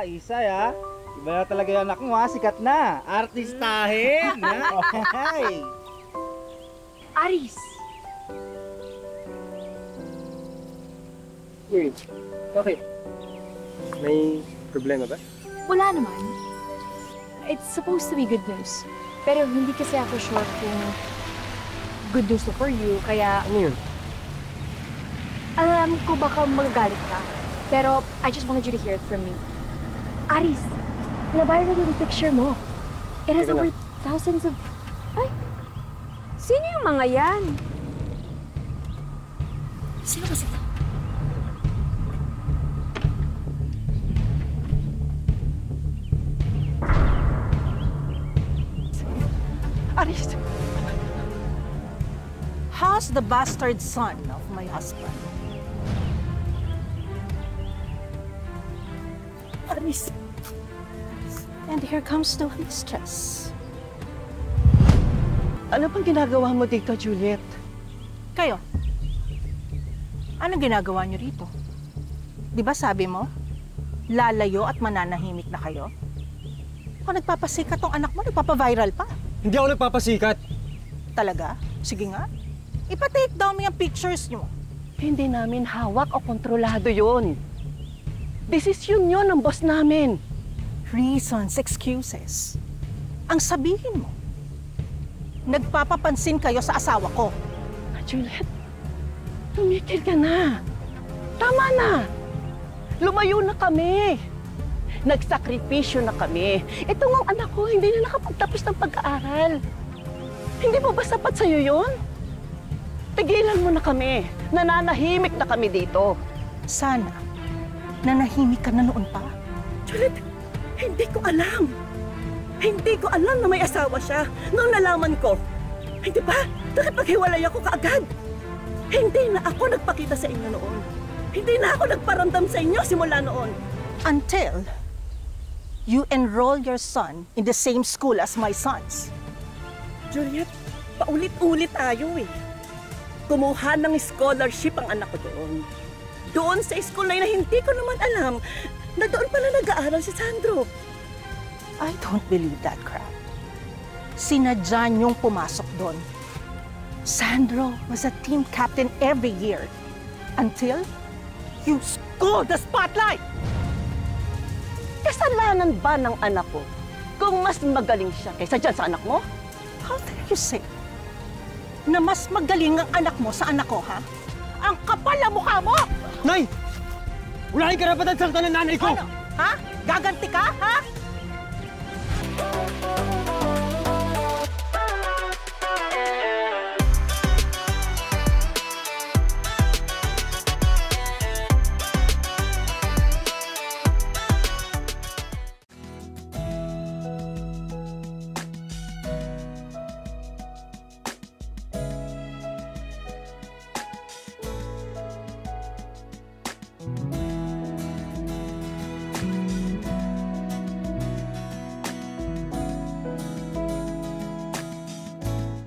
Isay ha. Iba na talaga yung anak mo ha, sikat na. Artistahin! Hey! Aris! Uy, bakit? May problema ba? Wala naman. It's supposed to be good news. Pero hindi kasi ako sure kung good news to for you, kaya... Ano yun? Alam ko baka magagalit ka. Pero I just wanted you to hear it from me. Aris, na-viral yung picture mo. It has over thousands of... Ay! Sino yung mga yan? Sino ba sila? Aris! How's the bastard son of my husband? Aris! And here comes the mistress. Ano bang ginagawa mo dito, Juliet? Kayo, anong ginagawa niyo rito? Di ba sabi mo, lalayo at mananahimik na kayo? Kung nagpapasikat tong anak mo, nagpapaviral pa. Hindi ako nagpapasikat. Talaga? Sige nga. Ipa-take down mo yung pictures niyo. Hindi namin hawak o kontrolado yun. Desisyon yun ng boss namin. Reasons, excuses. Ang sabihin mo, nagpapapansin kayo sa asawa ko. Juliet, tumikil ka na. Tama na. Lumayo na kami. Nagsakripisyo na kami. Ito ang anak ko, hindi na nakapagtapos ng pag-aaral. Hindi mo ba sapat sa'yo yun? Tigilan mo na kami. Nananahimik na kami dito. Sana, nanahimik ka na noon pa. Juliet, hindi ko alam. Hindi ko alam na may asawa siya. Noong nalaman ko, hindi ba? Nakipaghiwalay ako kaagad. Hindi na ako nagpakita sa inyo noon. Hindi na ako nagparamdam sa inyo simula noon. Until you enroll your son in the same school as my sons. Juliet, paulit-ulit tayo eh. Kumuha ng scholarship ang anak ko doon. Doon sa school na hindi ko naman alam na doon pala nag-aaral si Sandro. I don't believe that crap. Sinadya niyong pumasok doon. Sandro was a team captain every year until you stole the spotlight! Kasalanan ba ng anak ko kung mas magaling siya kaysa dyan sa anak mo? How dare you say na mas magaling ang anak mo sa anak ko, ha? Ang kapal na mukha mo! Nay! Wala kang karapatan saktan ng nanay ko! Ano? Ha? Gaganti ka, ha?